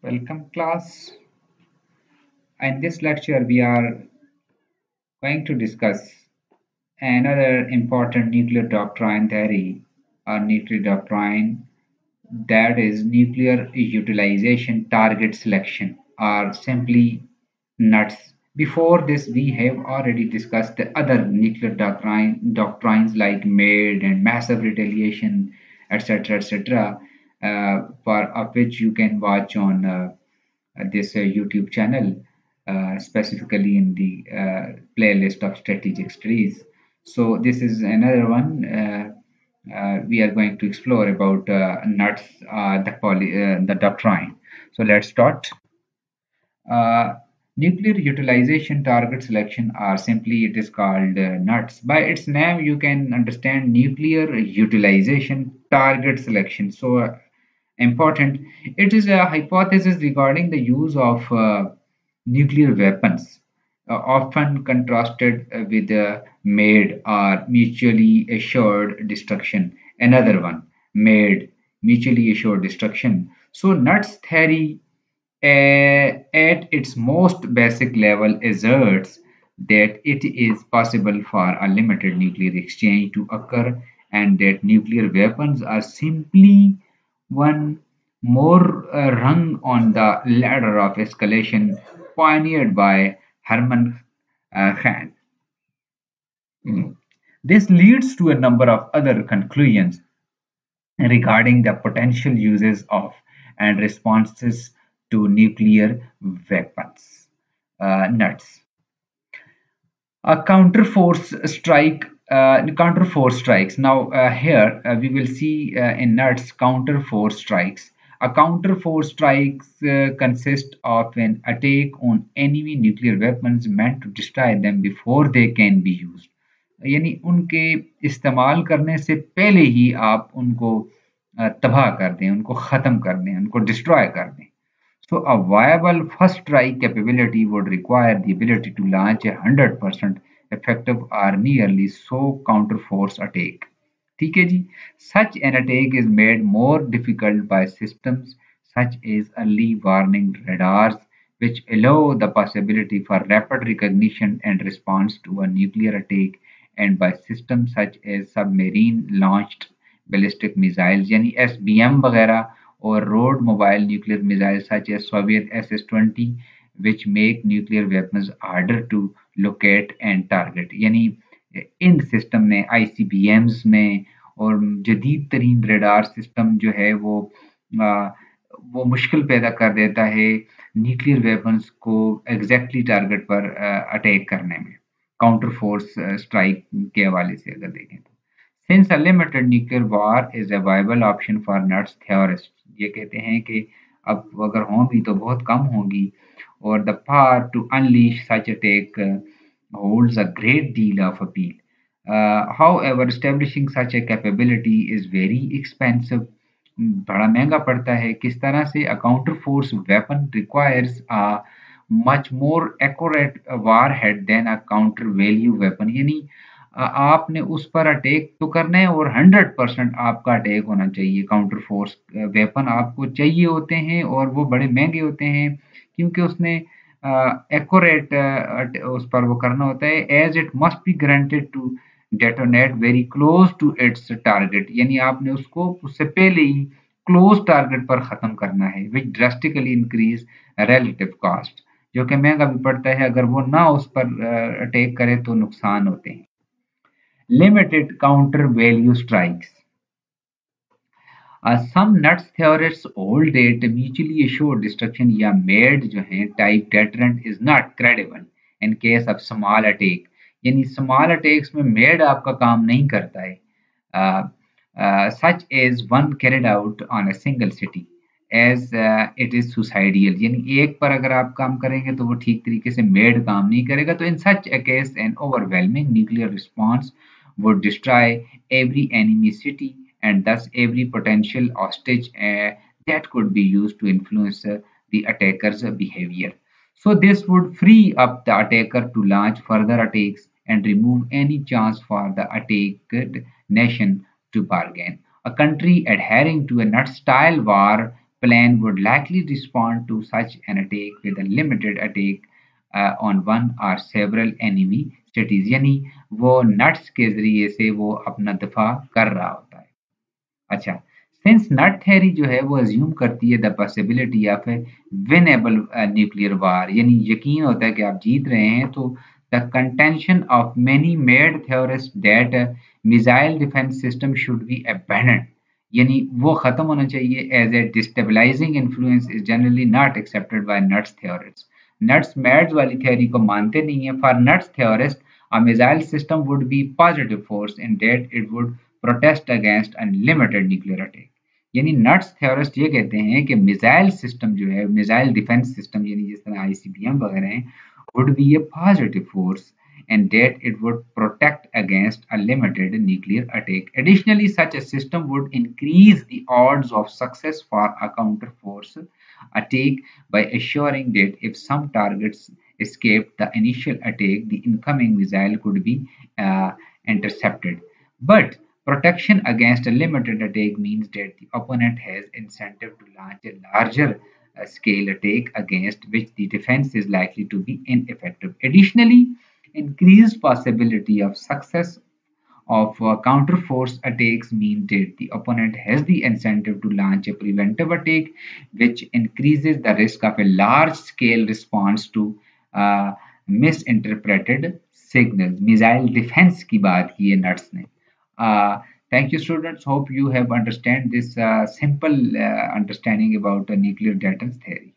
Welcome class. In this lecture we are going to discuss another important nuclear doctrine theory or nuclear doctrine, that is nuclear utilization target selection or simply NUTS. Before this we have already discussed the other nuclear doctrines like MAID and massive retaliation, etc., for of which you can watch on this YouTube channel, specifically in the playlist of strategic studies. So this is another one. We are going to explore about nuts, the doctrine. So let's start. Uh, Nuclear utilization target selection, or simply it is called NUTS. By its name, you can understand nuclear utilization target selection. So important. It is a hypothesis regarding the use of nuclear weapons, often contrasted with made or mutually assured destruction. Another one, made mutually assured destruction. So Nuts theory, at its most basic level, asserts that it is possible for a limited nuclear exchange to occur and that nuclear weapons are simply one more rung on the ladder of escalation pioneered by Herman Khan. Mm. This leads to a number of other conclusions regarding the potential uses of and responses to nuclear weapons. Nuts. A counter force strikes. Now, here we will see in nuts counter force strikes. A counter force strikes consist of an attack on enemy nuclear weapons meant to destroy them before they can be used. यानी उनके इस्तेमाल करने से पहले ही आप उनको तबाह कर दें, उनको ख़त्म कर दें, उनको डिस्ट्रॉय कर दें. So a viable first strike capability would require the ability to launch a 100% effective or nearly so counter-force attack. ठीक है जी. Such an attack is made more difficult by systems such as early warning radars, which allow the possibility for rapid recognition and response to a nuclear attack, and by systems such as submarine launched ballistic missiles यानी SBM वगैरह, or road mobile nuclear missiles such as Soviet SS-20, which make nuclear weapons harder to locate and target. यानी इन system में ICBMs में और जदीद तरीन radar system जो है आ, वो मुश्किल पैदा कर देता है न्यूक्लियर वेपन्स को एग्जैक्टली टारगेट पर अटैक करने में, काउंटर फोर्स स्ट्राइक के हवाले से अगर देखें तो. Since a limited nuclear war is a viable option for nuts theorists, ये कहते हैं कि अब अगर होंगी तो बहुत कम होंगी, और the power to unleash such attack holds a great deal of appeal. However, establishing such a capability is very expensive. बड़ा महंगा पड़ता है. किस तरह से? A counter force weapon requires a much more accurate warhead than a counter value weapon. यानी आपने उस पर अटैक तो करना है और 100% आपका अटैक होना चाहिए. काउंटर फोर्स वेपन आपको चाहिए होते हैं और वो बड़े महंगे होते हैं क्योंकि उसने एक्यूरेट उस पर वो करना होता है, as it must be granted to detonate very close to its target. यानी आपने उसको उससे पहले ही क्लोज टारगेट पर ख़त्म करना है, विच ड्रास्टिकली इंक्रीज रिलेटिव कॉस्ट, जो कि महंगा भी पड़ता है. अगर वो ना उस पर अटैक करे तो नुकसान होते हैं. Limited counter-value strikes. Some nuts theorists hold that mutually assured destruction या MAD जो है type deterrent is not credible in case of small attack. यानी small attacks में MAD आपका काम नहीं करता है, such as one carried out on a single city, as it is suicidal. यानी एक पर अगर आप काम करेंगे तो वो ठीक तरीके से MAD काम नहीं करेगा. तो in such a case an overwhelming nuclear response would destroy every enemy city and thus every potential hostage that could be used to influence the attacker's behavior. So this would free up the attacker to launch further attacks and remove any chance for the attacked nation to bargain. A country adhering to a nut-style war plan would likely respond to such an attack with a limited attack on one or several enemy cities. यानी वो nuts के जरिए से वो अपना दफा कर रहा होता है। अच्छा, सिंस नट थ्योरी जो है वो अज्यूम करती है the possibility of a winnable nuclear war, यानी यकीन होता है कि आप जीत रहे हैं, तो the contention of many MAD theorist that missile defence system should be abandoned, यानी वो खत्म होना चाहिए as a destabilising influence is generally not accepted by NUTS theorist. NUTS MADs वाली थ्योरी को मानते नहीं है। For NUTS theorist a missile system would be positive force in that it would protest against unlimited nuclear attack। यानी nuts theorist ये कहते हैं कि मिसाइल सिस्टम जो है, मिसाइल डिफेंस सिस्टम, यानी जिस तरह आईसीबीएम वगैरह हैं, would be a positive force and that it would protect against a limited nuclear attack. Additionally, such a system would increase the odds of success for a counter force attack by assuring that if some targets escaped the initial attack, the incoming missile could be intercepted. But protection against a limited attack means that the opponent has incentive to launch a larger scale attack against which the defense is likely to be ineffective. Additionally, increased possibility of success of counter-force attacks mean that the opponent has the incentive to launch a preventive attack, which increases the risk of a large-scale response to misinterpreted signals. Missile defense की बात की है nuts ने। Thank you, students. Hope you have understand this simple understanding about nuclear deterrence theory.